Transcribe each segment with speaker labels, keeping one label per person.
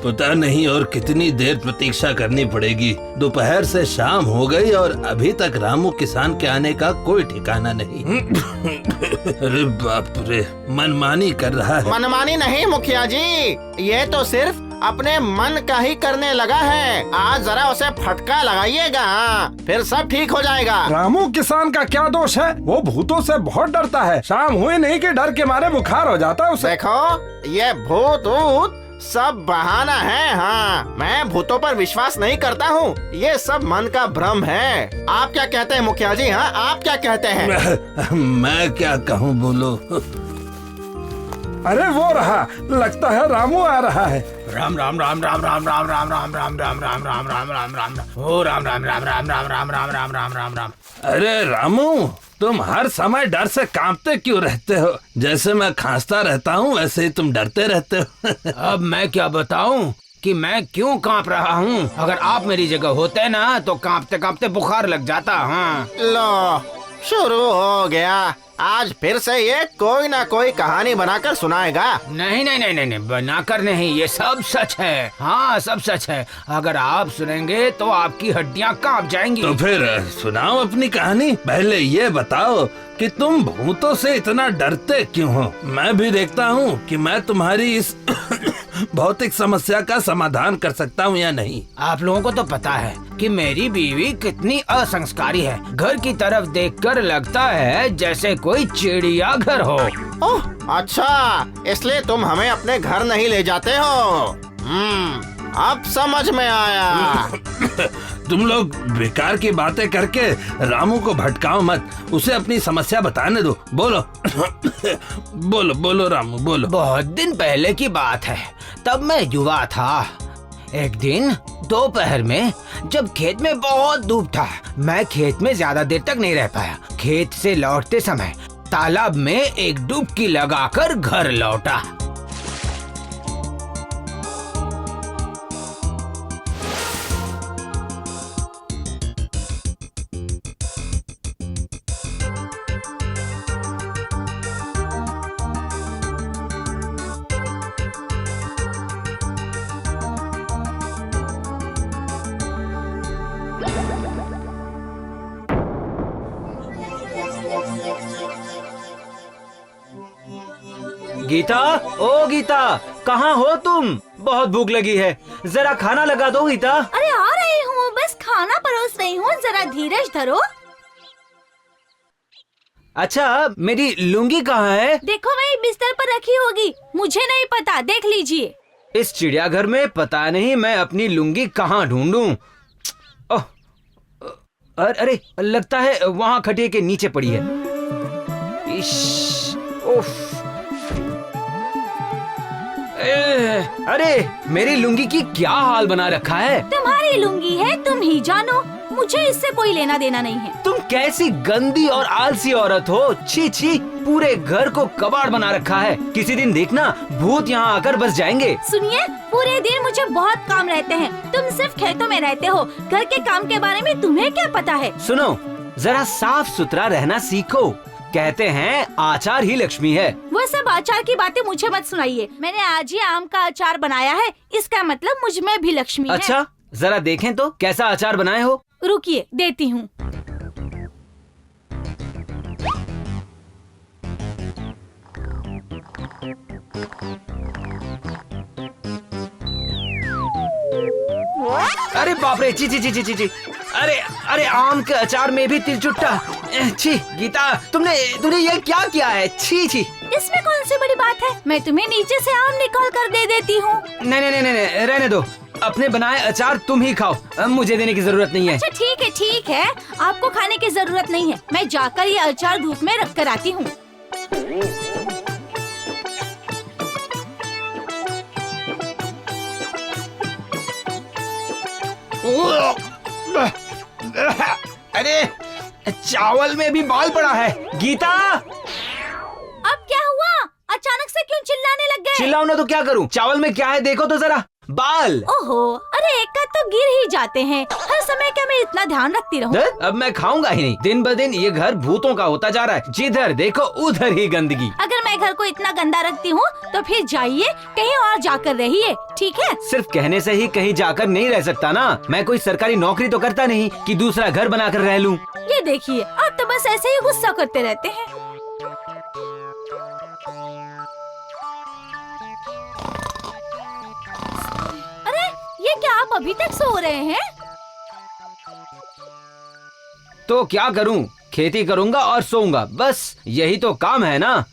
Speaker 1: पता नहीं और कितनी देर प्रतीक्षा करनी पड़ेगी। दोपहर से शाम हो गई और अभी तक रामू किसान के आने का कोई ठिकाना नहीं। अरे बाप रे, मनमानी कर रहा है।
Speaker 2: मनमानी नहीं मुखिया जी, ये तो सिर्फ अपने मन का ही करने लगा है। आज जरा उसे फटका लगाइएगा, फिर सब ठीक हो जाएगा।
Speaker 3: रामू किसान का क्या दोष है? वो भूतों से बहुत डरता है। शाम हुई नहीं कि डर के मारे बुखार हो जाता है उसे।
Speaker 2: देखो, ये भूत ऊत सब बहाना है। हाँ, मैं भूतों पर विश्वास नहीं करता हूँ। ये सब मन का भ्रम है। आप क्या कहते हैं मुखिया जी? हाँ, आप क्या कहते हैं?
Speaker 1: मैं क्या कहूँ, बोलो।
Speaker 3: अरे वो रहा, लगता है रामू आ रहा है।
Speaker 4: राम राम राम राम राम राम राम राम राम राम राम राम राम राम राम राम ओ राम राम राम राम राम राम राम राम राम राम राम।
Speaker 1: अरे रामू, तुम हर समय डर से कांपते क्यों रहते हो? जैसे मैं खांसता रहता हूँ वैसे ही तुम डरते रहते हो।
Speaker 4: अब मैं क्या बताऊं कि मैं क्यों कांप रहा हूँ? अगर आप मेरी जगह होते ना तो कांपते कांपते बुखार लग जाता। हाँ,
Speaker 2: लो, शुरू हो गया। आज फिर से ये कोई ना कोई कहानी बनाकर सुनाएगा।
Speaker 4: नहीं नहीं नहीं नहीं, बनाकर नहीं, ये सब सच है। हाँ, सब सच है। अगर आप सुनेंगे तो आपकी हड्डियाँ कांप जाएंगी।
Speaker 1: तो फिर सुनाओ अपनी कहानी। पहले ये बताओ कि तुम भूतों से इतना डरते क्यों हो? मैं भी देखता हूँ कि मैं तुम्हारी इस भौतिक समस्या का समाधान कर सकता हूँ या नहीं।
Speaker 4: आप लोगों को तो पता है कि मेरी बीवी कितनी असंस्कारी है। घर की तरफ देखकर लगता है जैसे कोई चिड़िया घर हो।
Speaker 2: ओह अच्छा, इसलिए तुम हमें अपने घर नहीं ले जाते हो। अब समझ में आया।
Speaker 1: तुम लोग बेकार की बातें करके रामू को भटकाओ मत, उसे अपनी समस्या बताने दो। बोलो बोलो बोलो रामू, बोलो।
Speaker 4: बहुत दिन पहले की बात है, तब मैं युवा था। एक दिन दोपहर में जब खेत में बहुत धूप था, मैं खेत में ज्यादा देर तक नहीं रह पाया। खेत से लौटते समय तालाब में एक डुबकी लगाकर घर लौटा।
Speaker 5: गीता, ओ गीता, कहाँ हो तुम? बहुत भूख लगी है, जरा खाना लगा दो गीता।
Speaker 6: अरे आ रही हूँ, बस खाना परोस रही हूँ, जरा धीरज धरो।
Speaker 5: अच्छा, मेरी लुंगी कहाँ है?
Speaker 6: देखो, वही बिस्तर पर रखी होगी। मुझे नहीं पता, देख लीजिए।
Speaker 5: इस चिड़ियाघर में पता नहीं मैं अपनी लुंगी कहाँ ढूंढूं। ओह, अरे लगता है वहाँ खटिया के नीचे पड़ी है। उफ, अरे मेरी लुंगी की क्या हाल बना रखा है?
Speaker 6: तुम्हारी लुंगी है, तुम ही जानो। मुझे इससे कोई लेना देना नहीं है।
Speaker 5: तुम कैसी गंदी और आलसी औरत हो। छी छी, पूरे घर को कबाड़ बना रखा है। किसी दिन देखना भूत यहाँ आकर बस जाएंगे।
Speaker 6: सुनिए, पूरे दिन मुझे बहुत काम रहते हैं। तुम सिर्फ खेतों में रहते हो, घर के काम के बारे में तुम्हें क्या पता है?
Speaker 5: सुनो, जरा साफ सुथरा रहना सीखो। कहते हैं आचार ही लक्ष्मी है।
Speaker 6: वो सब आचार की बातें मुझे मत सुनाइए। मैंने आज ही आम का अचार बनाया है, इसका मतलब मुझ में भी लक्ष्मी है।
Speaker 5: अच्छा, जरा देखें तो कैसा अचार बनाए हो।
Speaker 6: रुकिए, देती हूँ।
Speaker 5: अरे बाप रे, ची ची ची ची ची। अरे आम के अचार में भी तिल चुट्टा। छी गीता, तुमने ये क्या किया है? छी छी।
Speaker 6: इसमें कौन सी बड़ी बात है? मैं तुम्हें नीचे से आम निकाल कर दे देती हूँ।
Speaker 5: नहीं, रहने दो। अपने बनाए अचार तुम ही खाओ, मुझे देने की जरूरत नहीं है।
Speaker 6: अच्छा ठीक है, आपको खाने की जरूरत नहीं है। मैं जाकर ये अचार धूप में रख कर आती हूँ।
Speaker 4: अरे चावल में भी बाल पड़ा है।
Speaker 5: गीता,
Speaker 6: अब क्या हुआ? अचानक से क्यों चिल्लाने लग गए?
Speaker 5: चिल्लाऊं ना तो क्या करूं? चावल में क्या है देखो तो जरा। बाल।
Speaker 6: ओहो, अरे एक का तो गिर ही जाते हैं। हर समय क्या मैं इतना ध्यान रखती रहूं?
Speaker 5: अब मैं खाऊंगा ही नहीं। दिन ब दिन ये घर भूतों का होता जा रहा है। जिधर देखो उधर ही गंदगी।
Speaker 6: अगर मैं घर को इतना गंदा रखती हूँ तो फिर जाइए कहीं और जाकर रहिए, ठीक है?
Speaker 5: सिर्फ कहने से ही कहीं जाकर नहीं रह सकता ना। मैं कोई सरकारी नौकरी तो करता नहीं कि दूसरा घर बनाकर रह लूं।
Speaker 6: ये देखिए, आप तो बस ऐसे ही गुस्सा करते रहते हैं। अरे ये क्या, आप अभी तक सो रहे हैं?
Speaker 5: तो क्या करूं, खेती करूंगा और सोऊंगा, बस यही तो काम है ना।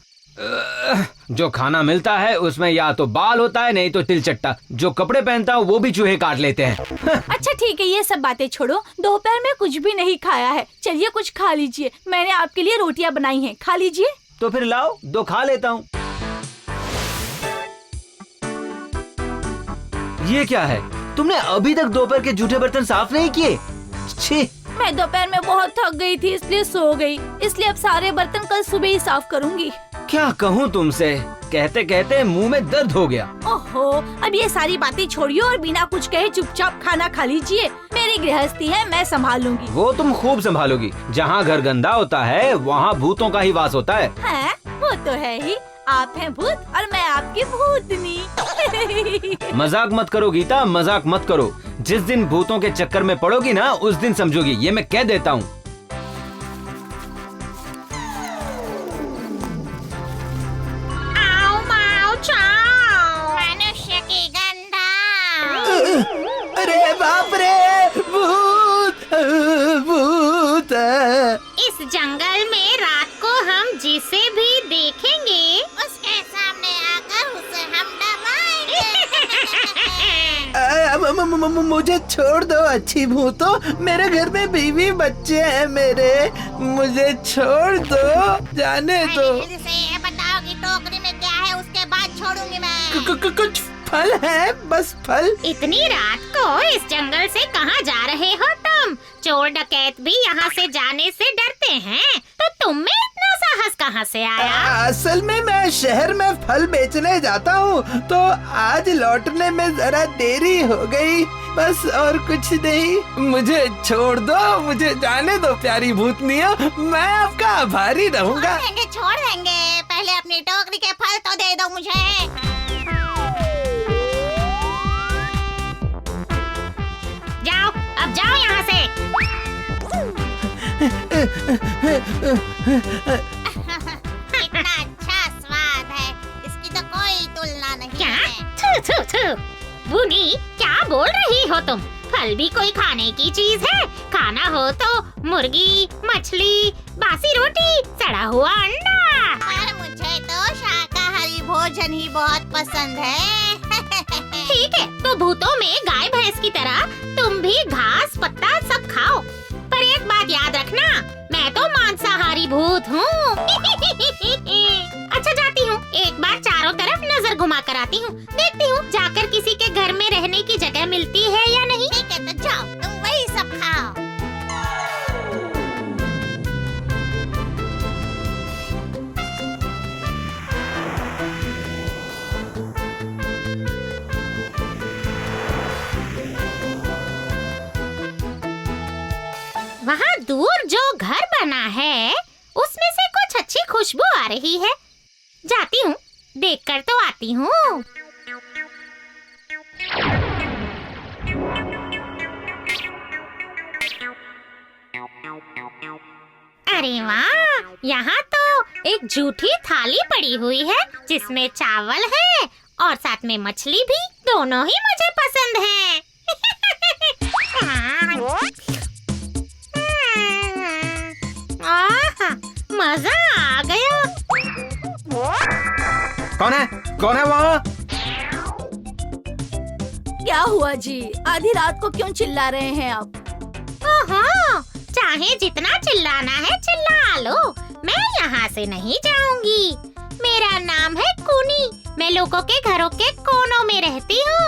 Speaker 5: जो खाना मिलता है उसमें या तो बाल होता है, नहीं तो तिलचट्टा। जो कपड़े पहनता हूँ वो भी चूहे काट लेते हैं।
Speaker 6: अच्छा ठीक है, ये सब बातें छोड़ो। दोपहर में कुछ भी नहीं खाया है, चलिए कुछ खा लीजिए। मैंने आपके लिए रोटियां बनाई हैं, खा लीजिए।
Speaker 5: तो फिर लाओ, 2 खा लेता हूँ। ये क्या है, तुमने अभी तक दोपहर के जूठे बर्तन साफ नहीं किए? छी।
Speaker 6: मैं दोपहर में बहुत थक गई थी, इसलिए सो गई। इसलिए अब सारे बर्तन कल सुबह ही साफ करूंगी।
Speaker 5: क्या कहूँ तुमसे, कहते कहते मुंह में दर्द हो गया।
Speaker 6: ओहो, अब ये सारी बातें छोड़िए और बिना कुछ कहे चुपचाप खाना खा लीजिए। मेरी गृहस्थी है, मैं संभाल लूंगी।
Speaker 5: वो तुम खूब संभालोगी। जहाँ घर गंदा होता है वहाँ भूतों का ही वास होता है।
Speaker 6: हैं? वो तो है ही। आप हैं भूत और मैं आपकी भूतनी।
Speaker 5: मजाक मत करो गीता, मजाक मत करो। जिस दिन भूतों के चक्कर में पड़ोगी ना, उस दिन समझोगी, ये मैं कह देता हूँ।
Speaker 7: मनुष्य की गंधा।
Speaker 1: अरे बाप रे, भूत भूत।
Speaker 7: इस जंगल में रात को हम जिसे भी देखेंगे उसके सामने आकर उसे हम दबाएंगे।
Speaker 1: मुझे छोड़ दो अच्छी भूतो, मेरे घर में बीवी बच्चे हैं मेरे, मुझे छोड़ दो, जाने दो।
Speaker 7: जल्दी से बताओ कि टोकरी में क्या है, उसके बाद छोड़ूंगी मैं।
Speaker 1: कुछ फल है, बस फल।
Speaker 7: इतनी रात को इस जंगल से कहाँ जा रहे हो तुम? चोर डकैत भी यहाँ से जाने से डरते हैं, तो तुम में इतना साहस कहाँ से आया?
Speaker 1: असल में मैं शहर में फल बेचने जाता हूँ, तो आज लौटने में जरा देरी हो गई, बस और कुछ नहीं। मुझे छोड़ दो, मुझे जाने दो प्यारी भूतनिया, मैं आपका आभारी रहूँगा।
Speaker 7: छोड़ देंगे, पहले अपनी टोकरी के फल तो दे दो मुझे। जाओ, अब जाओ यहाँ से। कितना अच्छा स्वाद है, इसकी तो कोई तुलना नहीं। क्या? थू थू थू। बुनी, क्या बोल रही हो तुम? फल भी कोई खाने की चीज है? खाना हो तो मुर्गी, मछली, बासी रोटी, सड़ा हुआ अंडा। पर मुझे तो शाकाहारी भोजन ही बहुत पसंद है। ठीक है, तो भूतों में गाय भैंस की तरह तुम भी घास पत्ता सब खाओ, पर एक बात याद रखना, मैं तो मांसाहारी भूत हूँ। अच्छा जाती हूँ, एक बार चारों तरफ नजर घुमा कर आती हूँ, देखती हूँ जाकर किसी के घर में रहने की जगह मिलती है या नहीं। ठीक है, तो जाओ, तुम वही सब खाओ। वहाँ दूर जो घर बना है उसमें से कुछ अच्छी खुशबू आ रही है, जाती हूँ, देखकर तो आती हूँ। अरे वाह, यहाँ तो एक जूठी थाली पड़ी हुई है जिसमें चावल है और साथ में मछली भी, दोनों ही मुझे पसंद हैं। मजा आ गया।
Speaker 5: कौन है वहाँ?
Speaker 6: क्या हुआ जी, आधी रात को क्यों चिल्ला रहे हैं आप?
Speaker 7: ओहो, चाहे जितना चिल्लाना है चिल्ला लो, मैं यहाँ से नहीं जाऊंगी। मेरा नाम है कुनी, मैं लोगों के घरों के कोनों में रहती हूँ।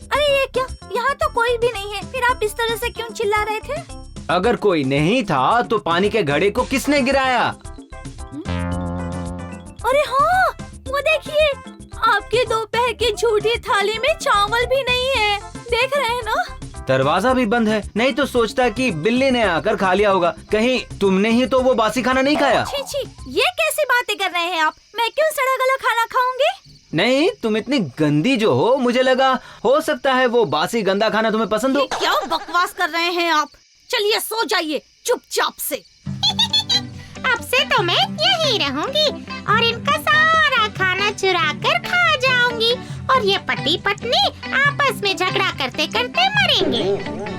Speaker 6: अरे ये क्या, यहाँ तो कोई भी नहीं है, फिर आप इस तरह से क्यों चिल्ला रहे थे?
Speaker 5: अगर कोई नहीं था तो पानी के घड़े को किसने गिराया?
Speaker 6: अरे हाँ, वो देखिए, आपके दोपहर की झूठी थाली में चावल भी नहीं है, देख रहे हैं ना?
Speaker 5: दरवाजा भी बंद है, नहीं तो सोचता कि बिल्ली ने आकर खा लिया होगा। कहीं तुमने ही तो वो बासी खाना नहीं खाया?
Speaker 6: छी छी, ये कैसी बातें कर रहे हैं आप? मैं क्यों सड़ा गला खाना खाऊंगी?
Speaker 5: नहीं, तुम इतनी गंदी जो हो, मुझे लगा हो सकता है वो बासी गंदा खाना तुम्हें पसंद हो।
Speaker 6: क्या बकवास कर रहे हैं आप? चलिए सो जाइए चुपचाप से।
Speaker 7: अब से तो मैं यहीं रहूंगी और इनका सारा खाना चुरा कर खा जाऊंगी और ये पति पत्नी आपस में झगड़ा करते करते मरेंगे।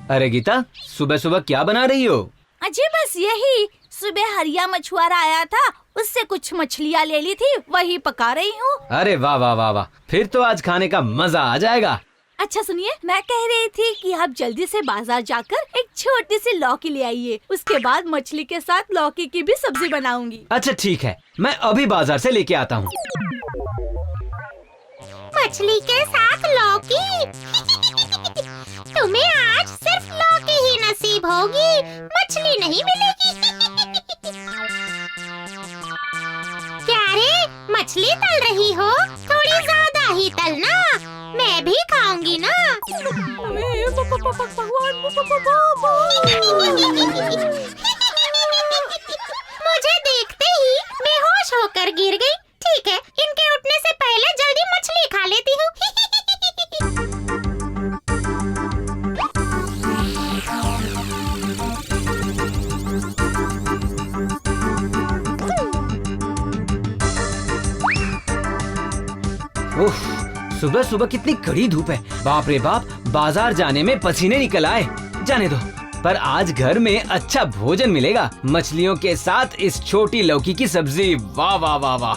Speaker 5: अरे गीता, सुबह सुबह क्या बना रही हो?
Speaker 6: अजय बस यही, सुबह हरिया मछुआरा आया था, उससे कुछ मछलियाँ ले ली थी, वही पका रही हूँ।
Speaker 5: अरे वाह वाह वाह वाह, फिर तो आज खाने का मजा आ जाएगा।
Speaker 6: अच्छा सुनिए, मैं कह रही थी कि आप जल्दी से बाजार जाकर एक छोटी सी लौकी ले आइए, उसके बाद मछली के साथ लौकी की भी सब्जी बनाऊंगी।
Speaker 5: अच्छा ठीक है, मैं अभी बाजार से लेके आता हूँ।
Speaker 7: मछली के साथ लौकी? तुम्हें आज सिर्फ लौकी ही नसीब होगी, मछली नहीं मिलेगी। क्या रे, मछली तल रही हो? थोड़ी ज्यादा ही तलना, मैं भी खाऊंगी ना। मुझे देखते ही बेहोश होकर गिर गई। ठीक है, इनके उठने से पहले जल्दी मछली खा लेती हूँ।
Speaker 5: उफ, सुबह सुबह कितनी कड़ी धूप है। बाप रे बाप, बाजार जाने में पसीने निकल आए। जाने दो, पर आज घर में अच्छा भोजन मिलेगा, मछलियों के साथ इस छोटी लौकी की सब्जी। वाह वाह वाह वाह।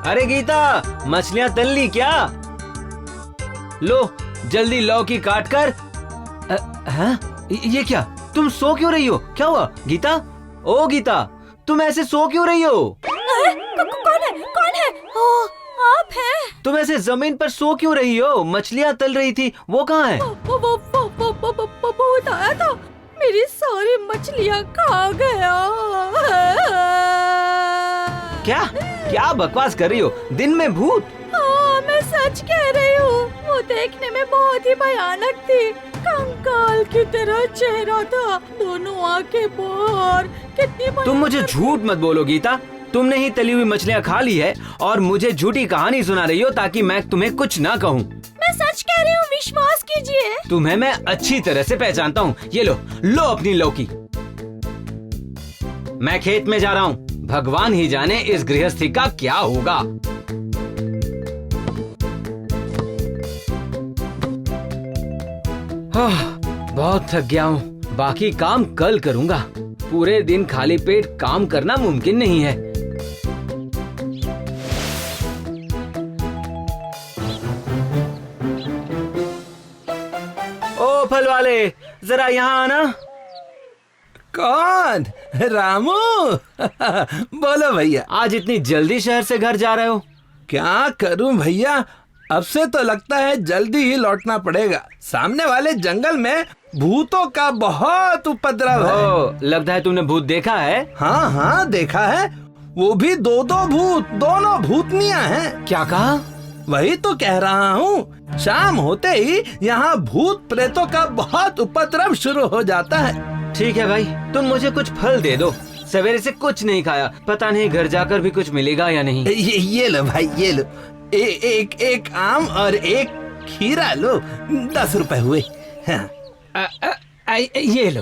Speaker 5: अरे गीता, मछलियाँ तल ली क्या? लो जल्दी लौकी काट कर। हाँ? ये क्या, तुम सो क्यों रही हो? क्या हुआ गीता? ओ गीता, तुम ऐसे सो क्यों रही हो?
Speaker 6: कौन है? कौन है? ओ, आप हैं?
Speaker 5: तुम ऐसे जमीन पर सो क्यों रही हो? मछलियाँ तल रही थी, वो कहाँ है?
Speaker 6: वो भूत आया था, मेरी सारी मछलियाँ खा गया।
Speaker 5: क्या क्या बकवास कर रही हो? दिन में भूत?
Speaker 6: हाँ, मैं सच कह रही हूँ। वो देखने में बहुत ही भयानक थी, कंकाल की तरह चेहरा था, दोनों आंखें बाहर। कितनी
Speaker 5: तुम मुझे झूठ मत बोलो गीता, तुमने ही तली हुई मछलियाँ खा ली है और मुझे झूठी कहानी सुना रही हो ताकि मैं तुम्हें कुछ ना कहूँ।
Speaker 6: मैं सच कह रही हूँ, विश्वास कीजिए।
Speaker 5: तुम्हें मैं अच्छी तरह से पहचानता हूँ। ये लो लो अपनी लौकी। मैं खेत में जा रहा हूँ, भगवान ही जाने इस गृहस्थी का क्या होगा। बहुत थक गया हूँ, बाकी काम कल करूँगा। पूरे दिन खाली पेट काम करना मुमकिन नहीं है। ओ फल वाले, जरा यहाँ आना।
Speaker 1: कौन? रामू? बोलो भैया।
Speaker 5: आज इतनी जल्दी शहर से घर जा रहे हो?
Speaker 1: क्या करूं भैया, अब से तो लगता है जल्दी ही लौटना पड़ेगा। सामने वाले जंगल में भूतों का बहुत उपद्रव है।
Speaker 5: ओ, लगता है तुमने भूत देखा है।
Speaker 1: हाँ हाँ देखा है, वो भी दो भूत, दोनों भूतनियां हैं।
Speaker 5: क्या कहा?
Speaker 1: वही तो कह रहा हूँ, शाम होते ही यहाँ भूत प्रेतों का बहुत उपद्रव शुरू हो जाता है।
Speaker 5: ठीक है भाई, तुम मुझे कुछ फल दे दो। सवेरे से कुछ नहीं खाया, पता नहीं घर जाकर भी कुछ मिलेगा या नहीं।
Speaker 1: ये लो भाई, ये लो। एक आम और एक खीरा लो, 10 रुपए हुए। हाँ।
Speaker 5: ये लो।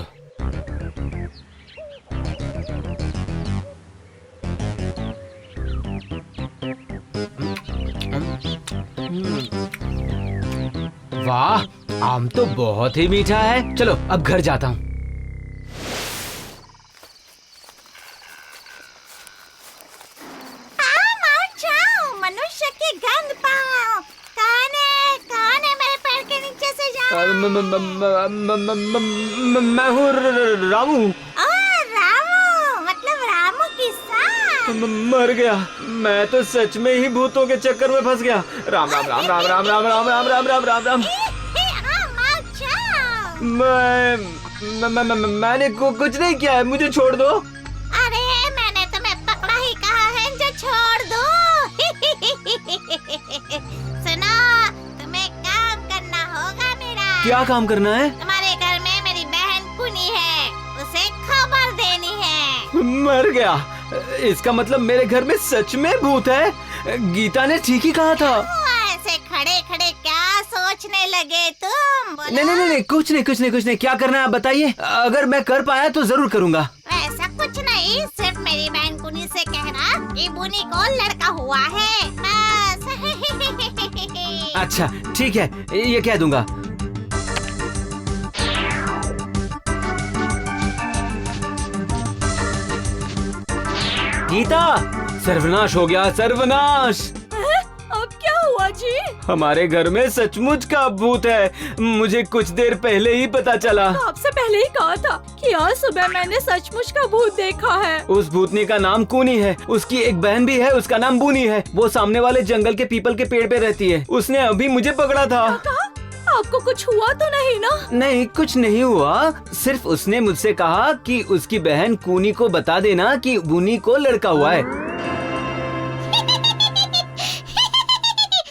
Speaker 5: वाह, आम तो बहुत ही मीठा है। चलो अब घर जाता हूँ।
Speaker 6: मनुष्य की गंध पाओ। कौन है मेरे पैर के नीचे से जाओ।
Speaker 5: मैं हूँ रामू।
Speaker 6: रामू मतलब रामू की सांप।
Speaker 5: मर गया, मैं तो सच में ही भूतों के चक्कर में फंस गया। राम राम राम राम राम राम राम राम राम राम राम राम। मैंने कुछ नहीं किया है, मुझे छोड़ दो।
Speaker 7: अरे मैंने तुम्हें पकड़ा ही कहा है जो छोड़ दो। सुनो, तुम्हें काम करना होगा मेरा।
Speaker 5: क्या काम करना है?
Speaker 7: तुम्हारे घर में मेरी बहन कुनी है, उसे खबर देनी है।
Speaker 5: मर गया। इसका मतलब मेरे घर में सच में भूत है। गीता ने ठीक ही कहा था।
Speaker 7: ऐसे खड़े खड़े क्या सोचने लगे तुम? बोलो।
Speaker 5: नहीं, कुछ नहीं। क्या करना है आप बताइए। अगर मैं कर पाया तो जरूर करूँगा।
Speaker 7: ऐसा कुछ नहीं, सिर्फ मेरी बहन कुनी से कहना कि बुनी को लड़का हुआ है, बस।
Speaker 5: अच्छा ठीक है, ये कह दूंगा। गीता, सर्वनाश हो गया, सर्वनाश।
Speaker 6: अब क्या हुआ जी?
Speaker 5: हमारे घर में सचमुच का भूत है। मुझे कुछ देर पहले ही पता चला।
Speaker 6: आपसे पहले ही कहा था कि आज सुबह मैंने सचमुच का भूत देखा है।
Speaker 5: उस भूतनी का नाम कूनी है। उसकी एक बहन भी है, उसका नाम बूनी है। वो सामने वाले जंगल के पीपल के पेड़ पे रहती है। उसने अभी मुझे पकड़ा था।
Speaker 6: कहा? आपको कुछ हुआ तो नहीं ना?
Speaker 5: नहीं, कुछ नहीं हुआ। सिर्फ उसने मुझसे कहा कि उसकी बहन कूनी को बता देना कि बूनी को लड़का हुआ है।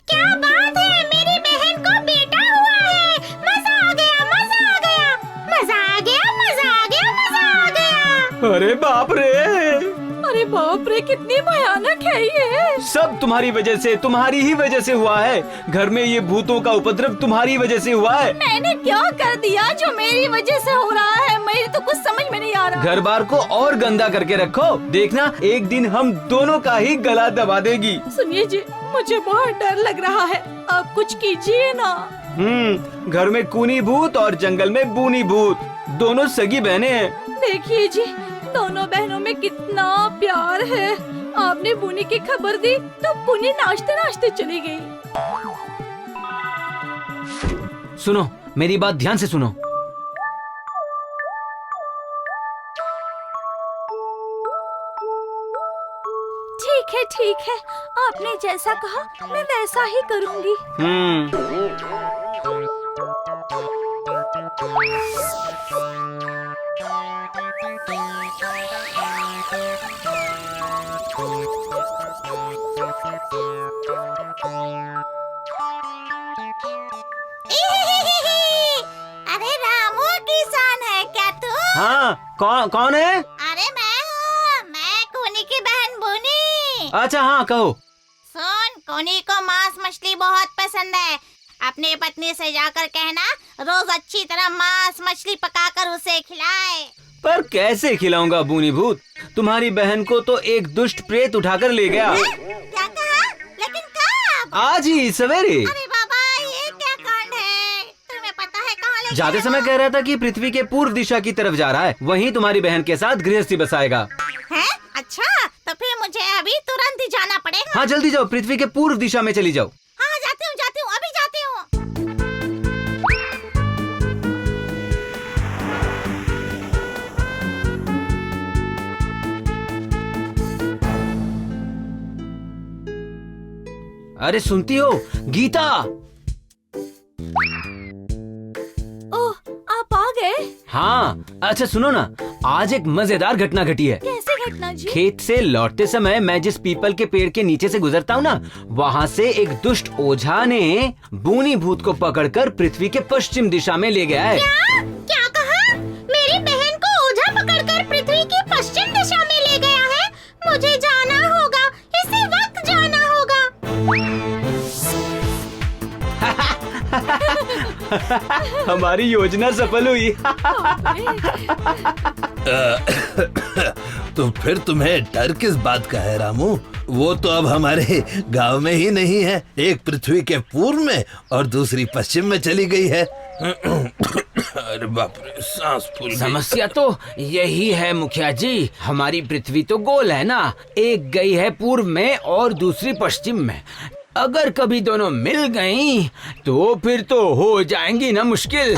Speaker 7: क्या बात है, मेरी बहन को बेटा हुआ है। मजा आ गया, मजा आ गया, मजा आ गया, मजा आ गया, मजा आ गया।
Speaker 5: अरे बाप रे,
Speaker 6: अरे बाप रे, कितनी भयानक है ये।
Speaker 5: सब तुम्हारी वजह से, तुम्हारी ही वजह से हुआ है। घर में ये भूतों का उपद्रव तुम्हारी वजह से हुआ है।
Speaker 6: मैंने क्या कर दिया जो मेरी वजह से हो रहा है? मेरी तो कुछ समझ में नहीं आ रहा।
Speaker 5: घर बार को और गंदा करके रखो, देखना एक दिन हम दोनों का ही गला दबा देगी।
Speaker 6: सुनिए जी, मुझे बहुत डर लग रहा है, आप कुछ कीजिए ना।
Speaker 5: घर में कूनी भूत और जंगल में बूनी भूत, दोनों सगी बहनें हैं।
Speaker 6: देखिए जी, दोनों बहनों में कितना प्यार है। आपने बुनी की खबर दी तो बुनी नाचते नाचते चली गई।
Speaker 5: सुनो, मेरी बात ध्यान से सुनो।
Speaker 6: ठीक है, आपने जैसा कहा मैं वैसा ही करूंगी।
Speaker 7: अरे रामू, किसान है क्या तू?
Speaker 5: हाँ, कौन है?
Speaker 7: अरे मैं हूँ, मैं कोनी की बहन बुनी।
Speaker 5: अच्छा हाँ, कहो।
Speaker 7: सुन, कोनी को मांस मछली बहुत पसंद है। अपनी पत्नी से जाकर कहना रोज अच्छी तरह मांस मछली पकाकर उसे खिलाए।
Speaker 5: पर कैसे खिलाऊंगा बूनी भूत? तुम्हारी बहन को तो एक दुष्ट प्रेत उठाकर ले गया।
Speaker 7: क्या कहा? लेकिन कब?
Speaker 5: आज ही सवेरे।
Speaker 7: अरे बाबा, ये क्या कांड है? तुम्हें पता है कहाँ ले
Speaker 5: जाते समय कह रहा था कि पृथ्वी के पूर्व दिशा की तरफ जा रहा है, वहीं तुम्हारी बहन के साथ गृहस्थी बसाएगा।
Speaker 7: है? अच्छा, तो फिर मुझे अभी तुरंत ही जाना पड़ेगा।
Speaker 5: हाँ जल्दी जाओ, पृथ्वी के पूर्व दिशा में चली जाओ।
Speaker 7: हाँ, जाती हूँ, अभी जाती हूँ।
Speaker 5: अरे सुनती हो गीता?
Speaker 6: ओह, आप आ गए?
Speaker 5: हाँ, अच्छा सुनो ना, आज एक मजेदार घटना घटी है।
Speaker 6: कैसे घटना जी?
Speaker 5: खेत से लौटते समय मैं जिस पीपल के पेड़ के नीचे से गुजरता हूँ ना, वहाँ से एक दुष्ट ओझा ने बूनी भूत को पकड़कर पृथ्वी के पश्चिम दिशा में ले गया है।
Speaker 7: क्या कहा? मेरी बहन को ओझा पकड़कर पृथ्वी की पश्चिम दिशा में ले गया है। मुझे जाना होगा, इसी वक्त जाना होगा।
Speaker 5: हमारी योजना सफल हुई।
Speaker 1: तो फिर तुम्हें डर किस बात का है रामू? वो तो अब हमारे गांव में ही नहीं है, एक पृथ्वी के पूर्व में और दूसरी पश्चिम में चली गई है। अरे बाप रे, सांस फूल गई।
Speaker 5: समस्या तो यही है मुखिया जी, हमारी पृथ्वी तो गोल है ना, एक गई है पूर्व में और दूसरी पश्चिम में। अगर कभी दोनों मिल गईं, तो फिर तो हो जाएंगी ना मुश्किल।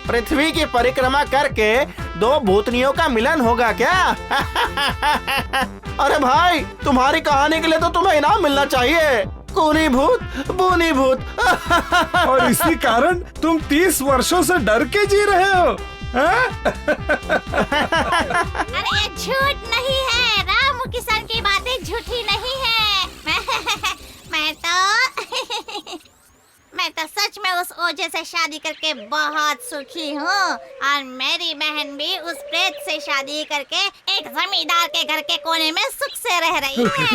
Speaker 2: पृथ्वी की परिक्रमा करके दो भूतनियों का मिलन होगा क्या? अरे भाई, तुम्हारी कहानी के लिए तो तुम्हें इनाम मिलना चाहिए। कूनी भूत, बूनी भूत।
Speaker 3: और इसी कारण तुम 30 वर्षों से डर के जी रहे हो, हाँ?
Speaker 7: अरे ये झूठ नहीं है, रामू किसान की बातें झूठी नहीं है। मैं तो सच में उस ओझे से शादी करके बहुत सुखी हूँ, और मेरी बहन भी उस प्रेत से शादी करके एक जमींदार के घर के कोने में सुख से रह रही है।